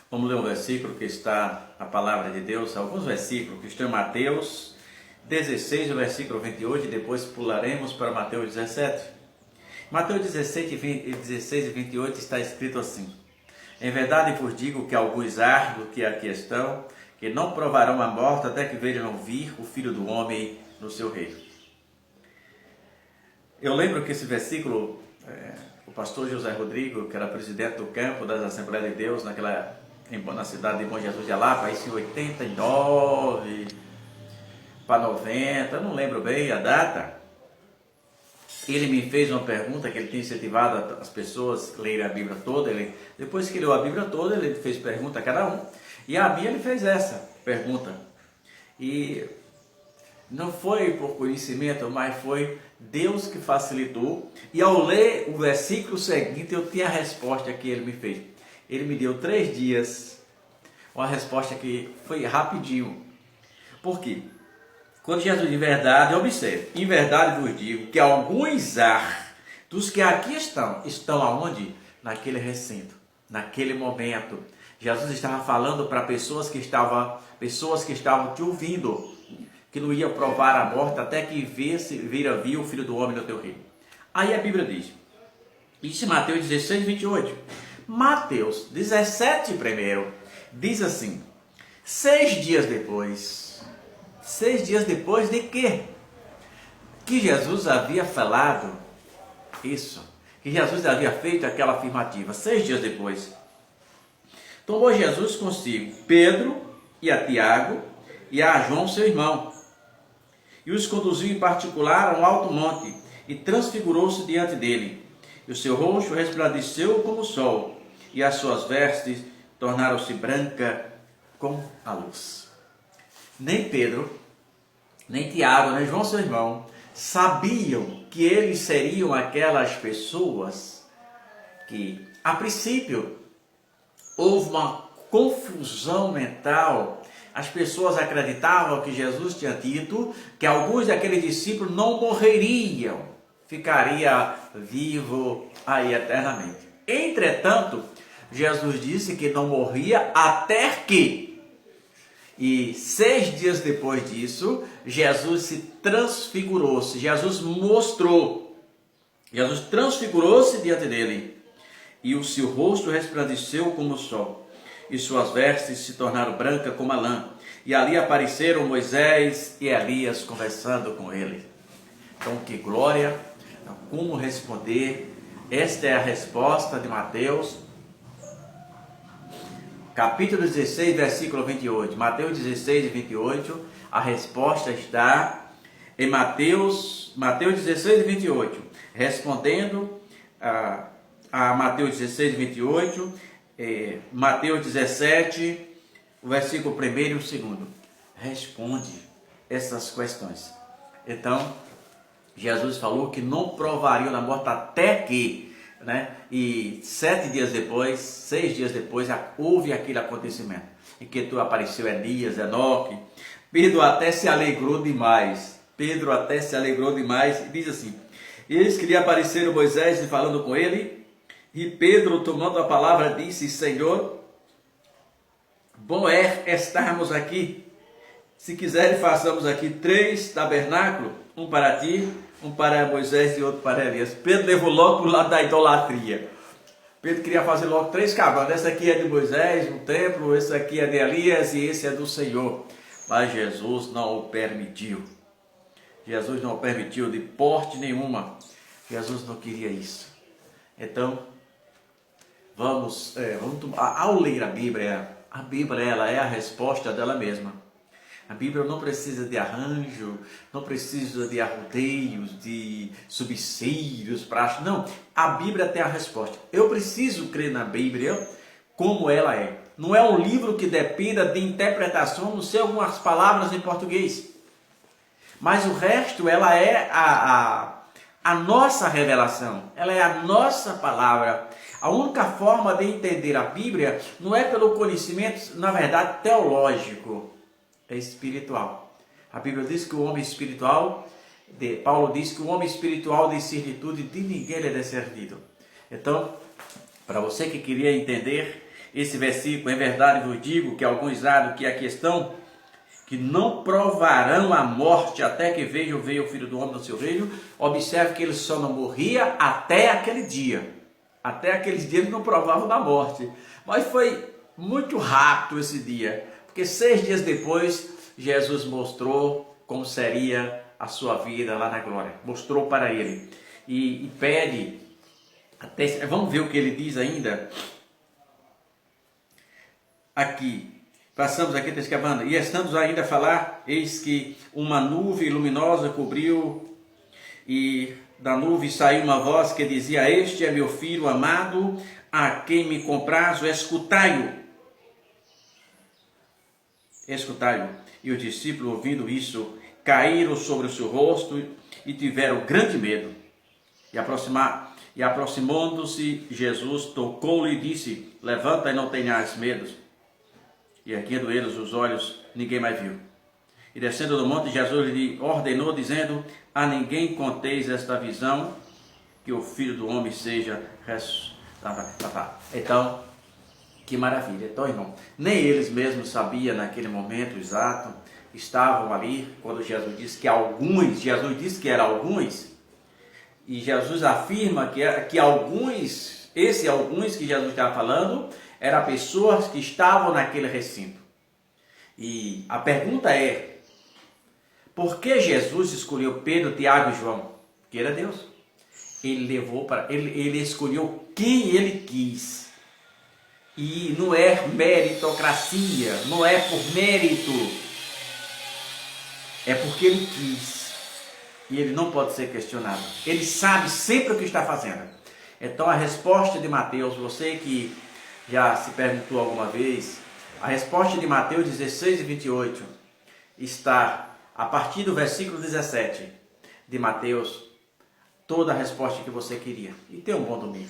Vamos ler um versículo que está na palavra de Deus, alguns versículos que estão em Mateus 16, o versículo 28, e depois pularemos para Mateus 17. Mateus 16 e 28 está escrito assim: em verdade vos digo que alguns há do que aqui estão, que não provarão a morte até que vejam vir o Filho do Homem no seu reino. Eu lembro que esse versículo, o pastor José Rodrigo, que era presidente do campo das Assembleias de Deus na cidade de Bom Jesus de Alapa, isso em 89 para 90, não lembro bem a data. Ele me fez uma pergunta que ele tem incentivado as pessoas a lerem a Bíblia toda. Depois que leu a Bíblia toda, ele fez pergunta a cada um. E a minha ele fez essa pergunta. E não foi por conhecimento, mas foi Deus que facilitou. E ao ler o versículo seguinte, eu tinha a resposta que ele me fez. Ele me deu 3 dias, uma resposta que foi rapidinho. Por quê? Quando Jesus, de verdade, observe, em verdade vos digo que alguns há dos que aqui estão aonde? Naquele recinto, naquele momento. Jesus estava falando para pessoas que estavam te ouvindo, que não iam provar a morte até que vir o Filho do Homem no teu reino. Aí a Bíblia diz, isso em Mateus 16, 28. Mateus 17 primeiro, diz assim, 6 dias depois de quê? Que Jesus havia falado isso, que Jesus havia feito aquela afirmativa. 6 dias depois, tomou Jesus consigo Pedro e a Tiago e a João seu irmão, e os conduziu em particular a um alto monte, e transfigurou-se diante dele. E o seu rosto resplandeceu como o sol, e as suas vestes tornaram-se brancas como a luz. Nem Pedro, nem Tiago, nem João seu irmão sabiam que eles seriam aquelas pessoas que, a princípio, houve uma confusão mental. As pessoas acreditavam que Jesus tinha dito que alguns daqueles discípulos não morreriam, ficaria vivo aí eternamente. Entretanto, Jesus disse que não morria até que. E 6 dias depois disso, Jesus se transfigurou-se. Jesus transfigurou-se diante dele. E o seu rosto resplandeceu como o sol. E suas vestes se tornaram brancas como a lã. E ali apareceram Moisés e Elias conversando com ele. Então, que glória! Como responder? Esta é a resposta de Mateus, capítulo 16, versículo 28. Mateus 16 e 28, a resposta está em Mateus 16 e 28. Respondendo a Mateus 16 e 28, Mateus 17, o versículo 1 e o 2. Responde essas questões. Então, Jesus falou que não provariam na morte até que, e 6 dias depois, houve aquele acontecimento, em que tu apareceu Elias, Enoque. Pedro até se alegrou demais, e diz assim, eis que lhe apareceram Moisés falando com ele, e Pedro, tomando a palavra, disse, Senhor, bom é estarmos aqui, se quiserem façamos aqui 3 tabernáculos, um para ti, um para Moisés e outro para Elias. Pedro levou logo para o lado da idolatria. Pedro queria fazer logo 3 cabanas. Essa aqui é de Moisés, no templo, esse aqui é de Elias e esse é do Senhor. Mas Jesus não o permitiu. Jesus não o permitiu de porte nenhuma. Jesus não queria isso. Então, ao ler a Bíblia ela é a resposta dela mesma. A Bíblia não precisa de arranjo, não precisa de arrudeios, de subsídios, não. A Bíblia tem a resposta. Eu preciso crer na Bíblia como ela é. Não é um livro que dependa de interpretação, não sei algumas palavras em português. Mas o resto, ela é a nossa revelação. Ela é a nossa palavra. A única forma de entender a Bíblia não é pelo conhecimento, na verdade, teológico. É espiritual. A Bíblia diz que o homem espiritual, Paulo diz que o homem espiritual discerne tudo e de ninguém lhe é discernido. Então, para você que queria entender esse versículo, em verdade vos digo que alguns há que aqui estão, que não provarão a morte até que veja o Filho do Homem no seu reino. Observe que ele só não morria até aquele dia. Até aqueles dias ele não provavam da morte. Mas foi muito rápido esse dia, porque 6 dias depois Jesus mostrou como seria a sua vida lá na glória. Mostrou para ele e pede, vamos ver o que ele diz ainda. Aqui, passamos aqui, está escavando, e estamos ainda a falar, eis que uma nuvem luminosa cobriu, e da nuvem saiu uma voz que dizia: este é meu filho amado, a quem me comprazo, escutai-o. Escutai-o. E os discípulos, ouvindo isso, caíram sobre o seu rosto e tiveram grande medo. E aproximando-se, Jesus tocou-lhe e disse: levanta e não tenhas medo. E erguendo eles os olhos, ninguém mais viu. E descendo do monte, Jesus lhe ordenou, dizendo: a ninguém conteis esta visão, que o Filho do Homem seja Então, que maravilha. Então, irmão, nem eles mesmos sabiam naquele momento exato, estavam ali, quando Jesus disse que alguns, Jesus disse que eram alguns, e Jesus afirma que alguns, esse alguns que Jesus estava falando, eram pessoas que estavam naquele recinto. E a pergunta é: por que Jesus escolheu Pedro, Tiago e João? Porque era Deus. Ele escolheu quem ele quis. E não é meritocracia, não é por mérito. É porque ele quis. E ele não pode ser questionado. Ele sabe sempre o que está fazendo. Então a resposta de Mateus, você que já se perguntou alguma vez, a resposta de Mateus 16 e 28 está a partir do versículo 17 de Mateus, toda a resposta que você queria. E tenha um bom domingo.